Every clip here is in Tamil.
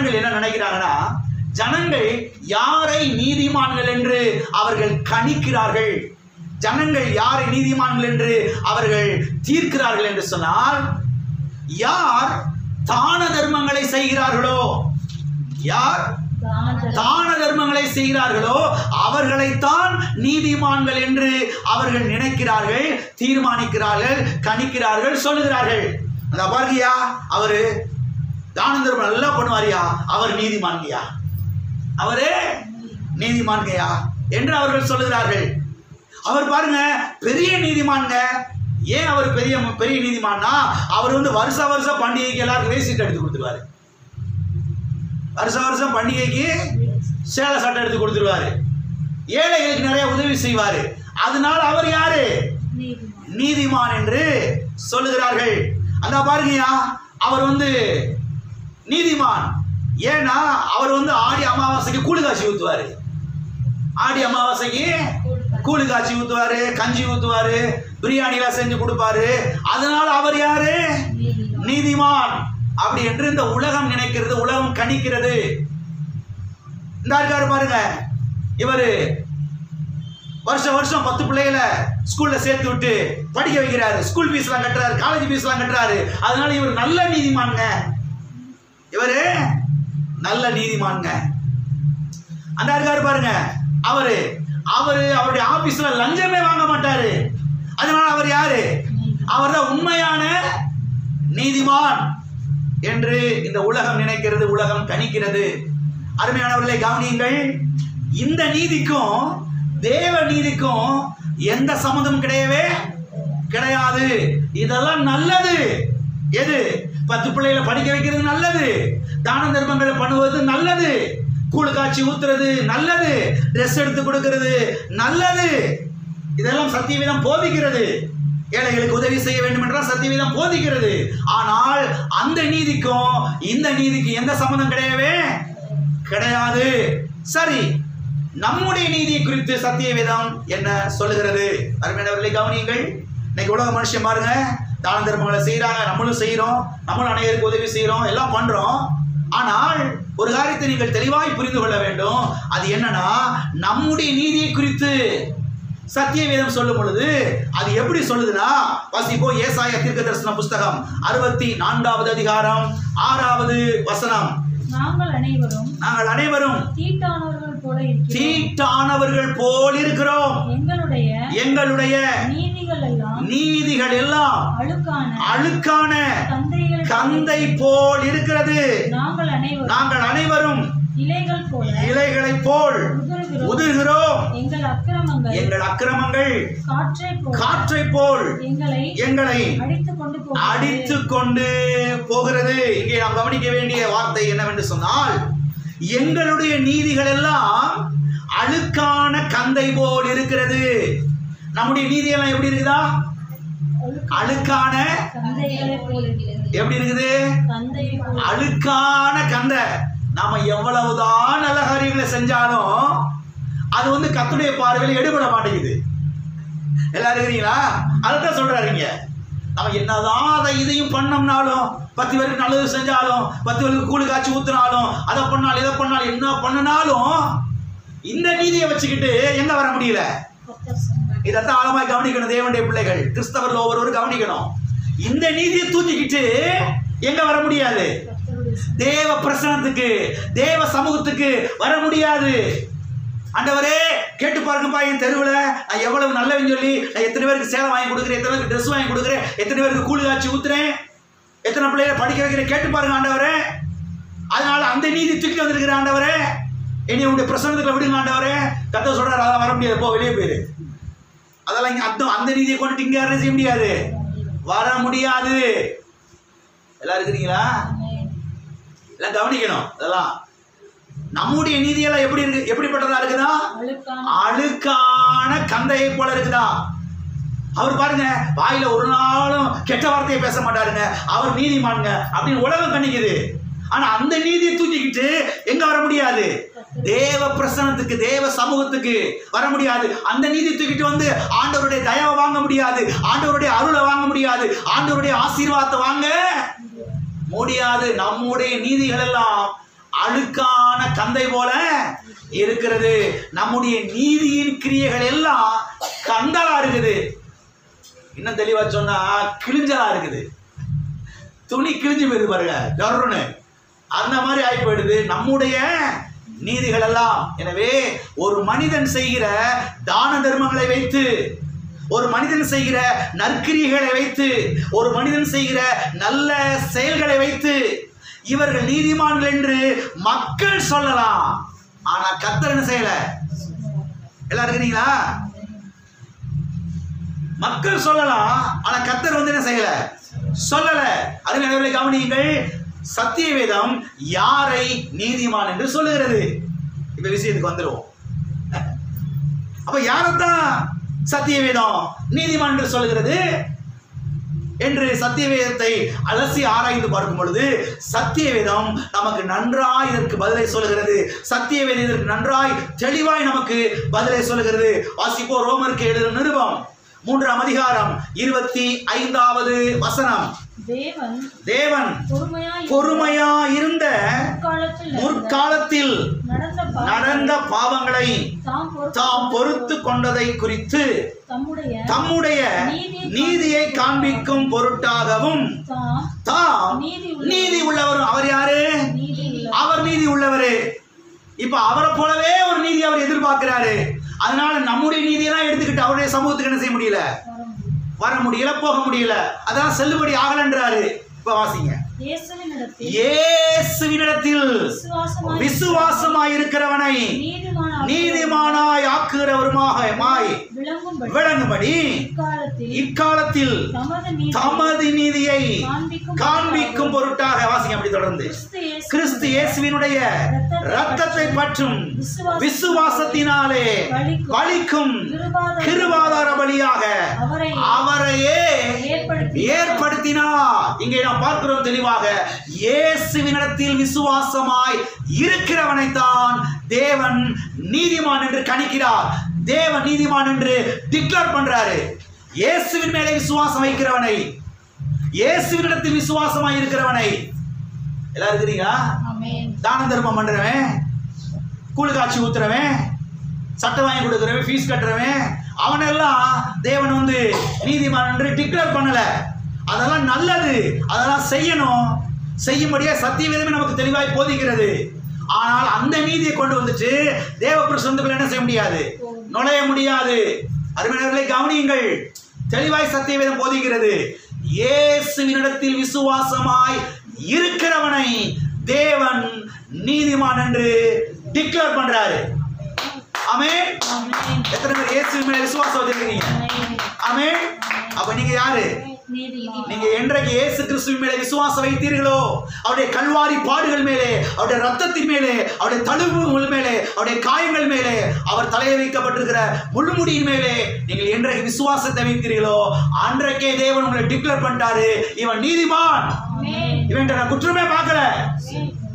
ஜனங்கள் என்ன நினைக்கிறாங்கன்னா, ஜனங்கள் யாரை நீதிமான்கள் என்று அவர்கள் கணிக்கிறார்கள், ஜனங்கள் யாரை நீதிமான்கள் என்று அவர்கள் தீர்க்கிறார்கள் என்று சொன்னால், யார் தான தர்மங்களை செய்கிறார்களோ, யார் தான தர்மங்களை செய்கிறார்களோ அவர்களைத்தான் நீதிமான்கள் என்று அவர்கள் நினைக்கிறார்கள், தீர்மானிக்கிறார்கள், கணிக்கிறார்கள், சொல்லுகிறார்கள். அந்த பாருங்கயா, அவரு தான தர்மம் நல்லா பண்ணுவாரியா, அவர் நீதிமான்கையா, அவரே நீதிமான்கையா என்று அவர்கள் சொல்லுகிறார்கள். அவர் பாருங்க பெரிய நீதிமான்க. ஏன் அவர் பெரிய பெரிய நீதிமான்னா, அவர் வருஷ வருஷம் பண்டிகைக்கு எல்லாருக்கும் வேஸ்ட் எடுத்து கொடுத்துருவாரு, வருஷ வருஷம் பண்டிகைக்கு சேலை சட்டை எடுத்து கொடுத்துருவாரு, ஏழைகளுக்கு நிறைய உதவி செய்வாரு. அதனால அவர் யாரு? நீதிமான் என்று சொல்லுகிறார்கள். அந்த பாருங்கயா, அவர் நீதிமான். ஏன்னா அவர் ஆடி அமாவாசைக்கு கூழு காய்ச்சி ஊத்துவாரு, ஆடி அமாவாசைக்கு கூழு காய்ச்சி ஊத்துவாரு, கஞ்சி ஊத்துவாரு, பிரியாணி எல்லாம் செஞ்சு கொடுப்பாரு. அதனால அவர் யாரு? நீதிமான். அப்படி என்று இந்த உலகம் நினைக்கிறது, உலகம் கணிக்கிறது. இந்த இருக்காரு பாருங்க, இவரு வருஷம் வருஷம் 10 பிள்ளைகளை ஸ்கூல்ல சேர்த்து விட்டு படிக்க வைக்கிறாரு, ஸ்கூல் ஃபீஸ் எல்லாம் கட்டுறாரு, காலேஜ் ஃபீஸ் எல்லாம் கட்டுறாரு. அதனால இவர் நல்ல நீதிமான்ங்க, இவரு நல்ல நீதிமான்ங்க. அந்த இருக்காரு பாருங்க, அவருடைய ஆபீஸ்ல லஞ்சமே வாங்க மாட்டாரு. அதனால அவர் யாரு? அவர் தான் உண்மையான நீதிமான் என்று இந்த உலகம் நினைக்கிறது, உலகம் கணிக்கிறது. அருமையானவர்களை கவனியுங்கள், இந்த நீதிக்கும் தேவ நீதிக்கும் எந்த சம்மந்தமும் கிடையவே கிடையாது. இதெல்லாம் நல்லது. எது? 10 பிள்ளைகளை படிக்க வைக்கிறது நல்லது, தான தர்மங்களை பண்ணுவது நல்லது, கூழு காய்ச்சி ஊத்துறது நல்லது, ட்ரெஸ் எடுத்து கொடுக்கிறது நல்லது. இதெல்லாம் சத்தியவேதம் போதிக்கிறது. ஏழைகளுக்கு உதவி செய்ய வேண்டும் என்றால் சத்தியவேதம் போதிக்கிறது. ஆனால் அந்த நீதிக்கும் இந்த நீதிக்கு எந்த சம்பந்தம் கிடையவே கிடையாது. சரி, நம்முடைய நீதியை குறித்து சத்தியவேதம் என்ன சொல்லுகிறது? அருமையானவர்களை கவனியுங்கள். இன்னைக்கு உலக மனுஷன் பாருங்க, தான தர்மங்களை செய்யறாங்க, நம்மளும் செய்யறோம், நம்மளும் அனைவருக்கு உதவி செய்யறோம், எல்லாம் பண்றோம். ஆனால் ஒரு காரியத்தை நீங்கள் தெளிவாய் புரிந்து கொள்ள வேண்டும். அது என்னன்னா, நம்முடைய நீதியை குறித்து சத்தியவேதம் சொல்லும் பொழுது அது எப்படி சொல்லுதுன்னா, வாசிப்போம். ஏசாயா தீர்க்கதரிசன புஸ்தகம் 64வது அதிகாரம் 6வது வசனம். நாங்கள் அனைவரும் தீட்டானவர்கள் போல் இருக்கிறோம். எங்களுடைய நீதிகள் எல்லாம் அழுக்கான கந்தை போல் இருக்கிறது. நாங்கள் அனைவரும் இலைகளை போல் உதிர்கிறோம். எங்கள் அக்கிரமங்கள் காற்றை போல் எங்களை அடித்துக் கொண்டு போகிறது. இங்கே நாம் கவனிக்க வேண்டிய வார்த்தை என்னவென்று சொன்னால், எங்களுடைய நீதிகள் எல்லாம் அழுக்கான கந்தை போல் இருக்கிறது. நம்முடைய நீதியெல்லாம் எப்படி இருக்குதா? அழுக்கான எப்படி இருக்குது? அழுக்கான கந்தை. நாம எவ்வளவுதான் நல்ல காரியங்களை செஞ்சாலும் அது கர்த்தருடைய பார்வையில் எடுபட மாட்டேங்குது. எல்லாரும் இருக்கிறீங்களா? அதான் சொல்றாருங்க. நம்ம என்னதான் அதை இதையும் பண்ணோம்னாலும், 10 பேருக்கு நல்லது செஞ்சாலும், 10 பேருக்கு கூழு காய்ச்சி ஊத்துனாலும், அதை பண்ணாலும் இதை பண்ணாலும், என்ன பண்ணினாலும் இந்த நீதியை வச்சுக்கிட்டு எங்க வர முடியல. இதைத்தான் ஆழமாய் கவனிக்கணும் தேவனுடைய பிள்ளைகள், கிறிஸ்தவர்கள் ஒவ்வொருவரும் கவனிக்கணும். இந்த நீதியை தூக்கிக்கிட்டு எங்க வர முடியாது? தேவ பிரசனத்துக்கு, தேவ சமூகத்துக்கு வர முடியாது. ஆண்டவரே கேட்டு பாருங்கப்பா, என் தெருவில் நான் எவ்வளவு நல்லவன் சொல்லி நான் எத்தனை பேருக்கு சேலை வாங்கி கொடுக்குறேன், எத்தனை பேருக்கு ட்ரெஸ் வாங்கி கொடுக்குறேன், எத்தனை பேருக்கு கூழு காய்ச்சி ஊத்துறேன், எத்தனை பிள்ளைகளை படிக்க வைக்கிறேன், கேட்டு பாருங்க ஆண்டவரே. அதனால அந்த நீதி தூக்கி வந்திருக்கிற ஆண்டவரே, என்னை உங்களுடைய பிரசனத்துக்குள்ள விடுங்க ஆண்டவரே. கர்த்தர் சொல்றாரு, அதெல்லாம் வர முடியாது, போ வெளியே போயிரு. அதெல்லாம் இங்க அந்த நீதியை கொண்டு இங்க யாரும் செய்ய முடியாது, வர முடியாது. எல்லாம் இருக்கிறீங்களா? எல்லாம் கவனிக்கணும். அதெல்லாம் நம்முடைய நீதியெல்லாம் எப்படி இருக்கு? எப்படிப்பட்டதா இருக்குதா? அழுக்கான கந்தையை போல இருக்குதா? அவர் பாருங்க, வாயில ஒரு நாளும் கெட்ட வார்த்தையை பேச மாட்டாருங்க, அவர் நீதிமான்ங்க அப்படின்னு உலகம் கணிக்குது. ஆனா அந்த நீதியை தூக்கிக்கிட்டு எங்க வர முடியாது? தேவ பிரசனத்துக்கு, தேவ சமூகத்துக்கு வர முடியாது. அந்த நீதி தூக்கிட்டு ஆண்டவருடைய தயவை வாங்க முடியாது, ஆண்டவருடைய அருளை வாங்க முடியாது, ஆண்டவருடைய ஆசீர்வாதத்தை வாங்க முடியாது. நம்முடைய நீதிகள் எல்லாம் அழுக்கான கந்தை போல இருக்கிறது. நம்முடைய நீதியின் கிரியைகள் எல்லாம் கந்தலா இருக்குது. இன்னும் தெளிவா சொன்னா கிழிஞ்சலா இருக்குது. துணி கிழிஞ்சு போயிரு பாருங்க, கருணு அந்த மாதிரி ஆகி போயிடுது நம்முடைய நீதிகள் எல்லாம். எனவே ஒரு மனிதன் செய்கிற தான தர்மங்களை வைத்து, ஒரு மனிதன் செய்கிற நற்கிரியைகளை வைத்து, ஒரு மனிதன் செய்கிற நல்ல செயல்களை வைத்து இவர்கள் நீதிமான்கள் என்று மக்கள் சொல்லலாம். ஆனா கர்த்தர் என்ன செய்யல? எல்லாம் இருக்கிறீங்களா? மக்கள் சொல்லலாம், ஆனா கர்த்தர் வந்து என்ன செய்யல? சொல்லல. அருமையானவர்களே கவனியுங்கள், சத்திய வேதம் யாரை நீதிமான் என்று சொல்லுகிறது? இப்ப விஷயத்துக்கு வந்துருவோம். அப்ப யாரைத்தான் சத்திய வேதம் நீதிமான் என்று சொல்லுகிறது என்று சத்திய வேதத்தை அலசி ஆராய்ந்து பார்க்கும் பொழுது சத்திய வேதம் நமக்கு நன்றாய் இதற்கு பதிலை சொல்லுகிறது. சத்திய வேதம் இதற்கு நன்றாய் தெளிவாய் நமக்கு பதிலை சொல்லுகிறது. வாசிப்போ ரோமருக்கு எழுதின நிருபம் 3ஆம் அதிகாரம் 25வது வசனம். தேவன் பொறுமையா இருந்த முற்காலத்தில் நடந்த பாவங்களை தாம் பொறுத்து கொண்டதை குறித்து தம்முடைய நீதியை காண்பிக்கும் பொருட்டாகவும் தாம் நீதி உள்ளவரும். அவர் யாரு? அவர் நீதி உள்ளவரு. இப்ப அவரை போலவே ஒரு நீதி அவர் எதிர்பார்க்கிறாரு. அதனால நம்முடைய நீதியெல்லாம் எடுத்துக்கிட்டு அவருடைய சமூகத்துக்கு என்ன செய்ய முடியல? வர முடியல, போக முடியல. அதான் செல்லுபடி ஆகலன்றாரு. இப்ப வாசிங்க. இயேசுவினிடத்தில் விசுவாசமாயிருக்கிறவனை நீதிமானாய் ஆக்குகிறவருமாய் விளங்கும்படி இக்காலத்தில் தமது நீதியை காண்பிக்கும் பொருட்டாக. வாசிங்க அப்படி தொடர்ந்து. கிறிஸ்து இயேசுவினுடைய இரத்தத்தை பற்றும் விசுவாசத்தினாலே பலிக்கும் கிருபாதார பலியாக அவரையே ஏற்படுத்தினார். இங்கே நாம் பார்க்கிறோம் தெளிவாக, இயேசுவினிடத்தில் விசுவாசமாய் இருக்கிறவனை தான் தேவன் நீதிமான் என்று கணிக்கிறார். தேவன் நீதிமான் என்று டிக்ளேர் பண்றாரு. இயேசுவின் மேலே விசுவாசம் வைக்கிறவனை, இயேசுவினிடத்தில் விசுவாசமாய் இருக்கிறவனை. எல்லாரும் இருக்கிறீங்களா? தான தர்மம் பண்றவன், கூழு காட்சி ஊத்துறவன், சட்டம் வாங்கி கொடுக்கிறவன், ஃபீஸ் கட்டுறவன், அவனெல்லாம் தேவன் வந்து நீதிமான் என்று டிக்ளேர் பண்ணல. அதெல்லாம் நல்லது, அதெல்லாம் செய்யணும். செய்யும்படியா சத்திய வேதமே நமக்கு தெளிவாய் போதிக்கிறது. ஆனால் அந்த நீதியை கொண்டு வந்துட்டு தேவ பிரசன்னத்துக்குள்ள என்ன செய்ய முடியாது? நுழைய முடியாது. அருமையானவர்களை கவனியுங்கள், தெளிவாய் சத்திய வேதம் போதிக்கிறது. இயேசுவினிடத்தில் விசுவாசமாய் இருக்கிறவனை தேவன் நீதிமான் என்று டிக்ளேர் பண்றாரு. ஆமென். எத்தனை பேர் இயேசுவின் மேல விசுவாசம் வச்சிருக்கீங்க? ஆமென். அப்ப நீங்க யாரு? நீங்க என்றைக்கு இயேசு கிறிஸ்துவின் மேலே விசுவாசம் வைத்தீர்களோ, அவருடைய கல்வாரி பாடுகள் மேலே, அவருடைய ரத்தத்தின் மேலே, அவருடைய தழும்புகள் மேலே, அவருடைய காயங்கள் மேலே, அவர் தலையில் வைக்கப்பட்டிருக்கிற முள்முடியின் மேலே நீங்கள் என்றைக்கு விசுவாசத்தை வைத்தீர்களோ அன்றைக்கே தேவன் உங்களை டிக்ளேர் பண்ணிட்டாரு, இவன் நீதிமான். இவன் நான் குற்றமே பார்க்கல,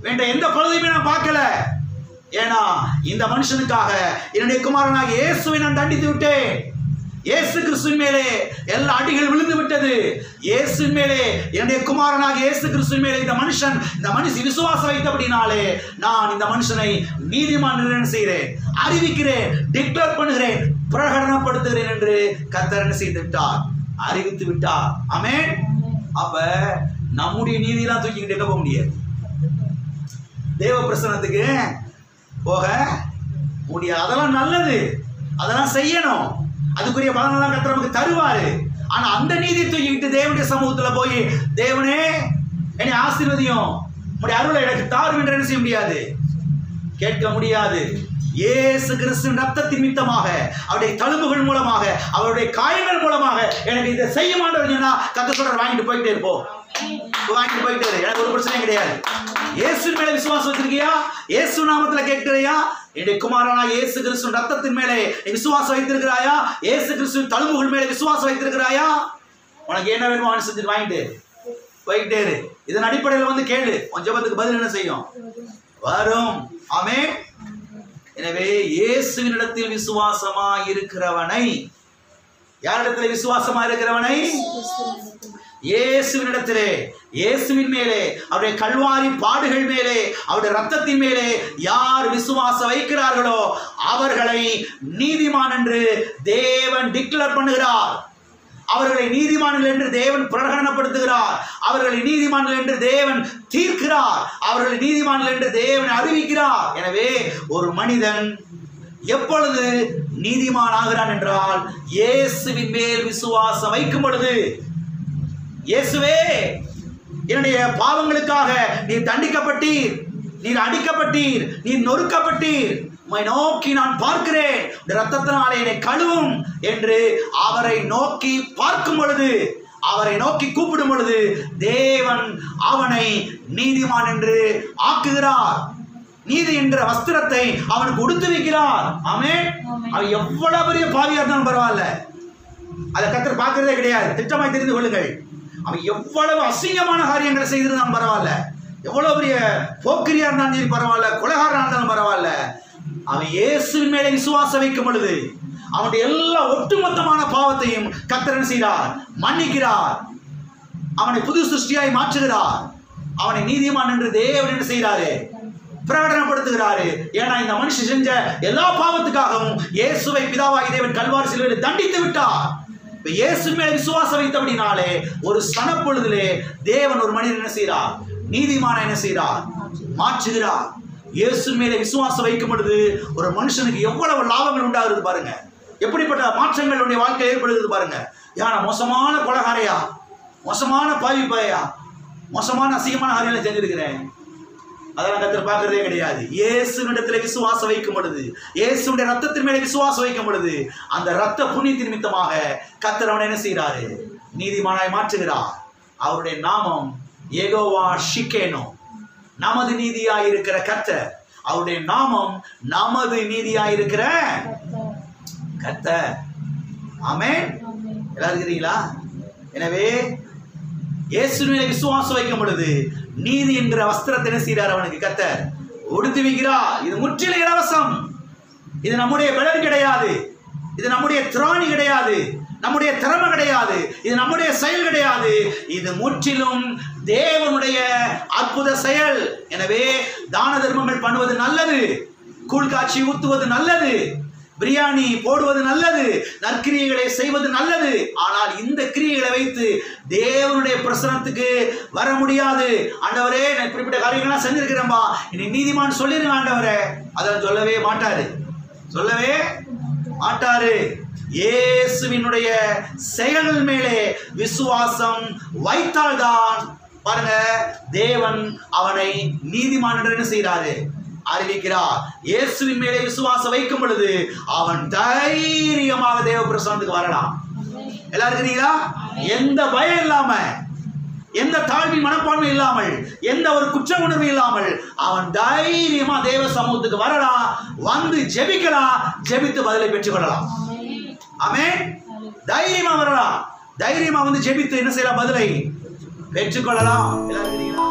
இவன் எந்த பழுதையுமே நான் பார்க்கல. ஏன்னா இந்த மனுஷனுக்காக என்னுடைய குமாரனாக இயேசுவை நான் தண்டித்து விட்டேன். இயேசு கிறிஸ்துவின் மேலே எல்லா அடிகள் விழுந்து விட்டது. இயேசுவின் மேலே, என்னுடைய குமாரனாக இயேசு கிறிஸ்துவின் மேலே இந்த மனுஷன் விசுவாசம் வைத்தபடினாலே நான் இந்த மனுஷனை நீதிமான் என்று செய்கிறேன், அறிவிக்கிறேன், டிக்ளேர் பண்ணுகிறேன், பிரகடனப்படுத்துகிறேன் என்று கர்த்தர் என்ன செய்து விட்டார்? அறிவித்து விட்டார். ஆமென். அப்ப நம்முடைய நீதியெல்லாம் தூக்கிக்கிட்டு போக முடியாது, தேவ பிரசன்னத்துக்கு போக முடியாது. அதெல்லாம் நல்லது, அதெல்லாம் செய்யணும், அதுக்குரிய பலனெல்லாம் கர்த்தர் நமக்கு தருவாரு. ஆனா அந்த நீதியை தூக்கிக்கிட்டு தேவனுடைய சமூகத்துல போய் தேவனே என்னை ஆசீர்வதியும், உங்களுடைய அருளை எனக்கு தாரும் என்று என்ன செய்ய முடியாது? கேட்க முடியாது. இயேசு கிறிஸ்துவின் ரத்தத்தின் நிமித்தமாக, அவருடைய தழும்புகள் மூலமாக, அவருடைய காயங்கள் மூலமாக எனக்கு இதை செய்ய மாட்டேன் சொன்னா கர்த்தர் சொல்றார், வாங்கிட்டு போயிட்டே இருப்போம், வாங்கிட்டு போயிட்டே இரு, எனக்கு ஒரு பிரச்சனையும் கிடையாது. இயேசு மேல விசுவாசம் வச்சிருக்கியா? இயேசு நாமத்துல கேட்கிறியா? என்னுடைய குமாரனா இயேசு கிறிஸ்துவின் ரத்தத்தின் மேலே விசுவாசம் வைத்திருக்கிறாயா? இயேசு கிறிஸ்துவின் தழும்புகள் மேலே விசுவாசம் வைத்திருக்கிறாயா? உனக்கு என்ன வேணுமோ செஞ்சுட்டு வாங்கிட்டு போயிட்டே இரு. இதன் அடிப்படையில் வந்து கேளு, உன் ஜெபத்துக்கு பதில் என்ன செய்யும்? வரும். ஆமென். எனவே இயேசுவினிடத்தில் விசுவாசமா இருக்கிறவனை, யாரிடத்தில் விசுவாசமா இருக்கிறவனை? இயேசுவினிடத்திலே, இயேசுவின் மேலே, அவருடைய கல்வாரி பாடுகள் மேலே, அவருடைய ரத்தத்தின் மேலே யார் விசுவாசம் வைக்கிறார்களோ அவர்களை நீதிமான் என்று தேவன் டிக்ளேர் பண்ணுகிறார். அவர்களை நீதிமான்கள் என்று தேவன் பிரகடனப்படுத்துகிறார். அவர்களை நீதிமான்கள் என்று தேவன் தீர்க்கிறார். அவர்களை நீதிமான்கள் என்று தேவன் அறிவிக்கிறார். எனவே ஒரு மனிதன் எப்பொழுது நீதிமான் ஆகிறான் என்றால் இயேசுவின் மேல் விசுவாசம் வைக்கும் பொழுது. இயேசுவே, என்னுடைய பாவங்களுக்காக நீர் தண்டிக்கப்பட்டீர், நீர் அடிக்கப்பட்டீர், நீர் நொறுக்கப்பட்டீர், உம்மை நோக்கி நான் பார்க்கிறேன், இரத்தத்தினாலே என்னை கழுவும் என்று அவரை நோக்கி பார்க்கும் பொழுது, அவரை நோக்கி கூப்பிடும் பொழுது தேவன் அவனை நீதிமான் என்று ஆக்குகிறார். நீதி என்ற வஸ்திரத்தை அவனுக்கு உடுத்து வைக்கிறார். ஆமென். அவன் எவ்வளவு பெரிய பாவியா இருந்தாலும் பரவாயில்ல, அதை கர்த்தர் பார்க்கிறதே கிடையாது. திட்டமாய் தெரிந்து கொள்ளுங்கள். அவன் எவ்வளவு அசிங்கமான காரியங்களை செய்திருந்தாலும் பரவாயில்ல, எவ்வளவு பெரிய போக்கிரியா இருந்தாலும் சரி பரவாயில்ல, கொலைகாரனா இருந்தாலும் பரவாயில்ல, அவன் இயேசுவின் மேலே விசுவாசம் வைக்கும் பொழுது அவனுடைய எல்லா ஒட்டுமொத்தமான பாவத்தையும் கர்த்தர் செய்கிறார், மன்னிக்கிறார். அவனை புது சிருஷ்டியாய் மாற்றுகிறார். அவனை நீதிமான் என்று தேவன் என்ன செய்கிறாரு? பிரகடனப்படுத்துகிறாரு. ஏன்னா இந்த மனுஷன் செஞ்ச எல்லா பாவத்துக்காகவும் இயேசுவை பிதாவாகி தேவன் கல்வாரி சிலுவையில் தண்டித்து விட்டார். இயேசு மேல் விசுவாசம் வைத்தபடினாலே ஒரு சனப்பொழுதிலே தேவன் ஒரு மனிதன் என்ன செய்கிறார்? நீதிமான என்ன செய்கிறார்? மாற்றுகிறார். இயேசு மேலே விசுவாசம் வைக்கும் பொழுது ஒரு மனுஷனுக்கு எவ்வளவு லாபங்கள் உண்டாகிறது பாருங்க. எப்படிப்பட்ட மாற்றங்களுடைய வாழ்க்கை ஏற்படுகிறது பாருங்க. ஏன்னா மோசமான கொலைகாரையா, மோசமான பாவி பாயா, மோசமான அசிங்கமான காரியங்களை செஞ்சிருக்கிறேன், அதெல்லாம் கர்த்தர் பார்க்கிறதே கிடையாது. இயேசுவினிடத்தில் விசுவாசம் வைக்கும் பொழுது, இயேசுடைய ரத்தத்தின் மேலே விசுவாசம் வைக்கும் பொழுது அந்த ரத்த புண்ணியத்தின் நிமித்தமாக கர்த்தர் அவனை என்ன செய்கிறாரு? நீதிமானாய் மாற்றுகிறார். அவருடைய நாமம் யெகோவா ஷிக்கேனோ, நமது நீதியாய் இருக்கிற கர்த்தர். அவருடைய நாமம் நமது நீதியாய் இருக்கிற கர்த்தர். ஆமென். எல்லாரும் இருக்கிறீங்களா? எனவே இயேசுவின் மேலே விசுவாசம் வைக்கும் பொழுது நீதி என்கிற வஸ்திரத்தை என்ன செய்கிறார்? அவனுக்கு கர்த்தர் உடுத்தி வைக்கிறார். இது முற்றிலும் இலவசம். இது நம்முடைய பலன் கிடையாது, இது நம்முடைய திராணி கிடையாது, நம்முடைய திறமை கிடையாது, இது நம்முடைய செயல் கிடையாது, இது முற்றிலும் தேவனுடைய அற்புத செயல். எனவே தான தர்மங்கள் பண்ணுவது நல்லது, கூழ்காட்சி ஊத்துவது நல்லது, பிரியாணி போடுவது நல்லது, நற்கிரியைகளை செய்வது நல்லது. ஆனால் இந்த கிரியைகளை வைத்து தேவனுடைய பிரசனத்துக்கு வர முடியாது. ஆண்டவரே, நான் இப்படிப்பட்ட காரியங்கள்லாம் செஞ்சிருக்கிறேன்பா, இனி நீதிமான் சொல்லிருங்க ஆண்டவரே, அதெல்லாம் சொல்லவே மாட்டாரு, சொல்லவே மாட்டாரு. இயேசுவினுடைய செயல்கள் மேலே விசுவாசம் வைத்தால்தான் பாருங்க தேவன் அவனை நீதிமான் என்று என்ன செய்கிறாரு? அறிவிக்கிறார். இயேசுவின் மேலே விசுவாசம் வைக்கும் பொழுது அவன் தைரியமாக தேவ பிரசன்னத்துக்கு வரலாம். எல்லாரும் இருக்கிறீங்களா? எந்த பயம் இல்லாம, எந்த தாழ்வின் மனப்பான்மை இல்லாமல், எந்த ஒரு குற்ற உணர்வு இல்லாமல் அவன் தைரியமா தேவ சமூகத்துக்கு வரலாம், வந்து ஜெபிக்கலாம், ஜெபித்து பதிலை பெற்றுக் கொள்ளலாம். ஆமென். தைரியமா வரலாம், தைரியமா வந்து ஜெபித்து என்ன செய்யலாம்? பதிலை பெற்றுக்கொள்ளலாம். எல்லாரும் இருக்கிறீங்களா?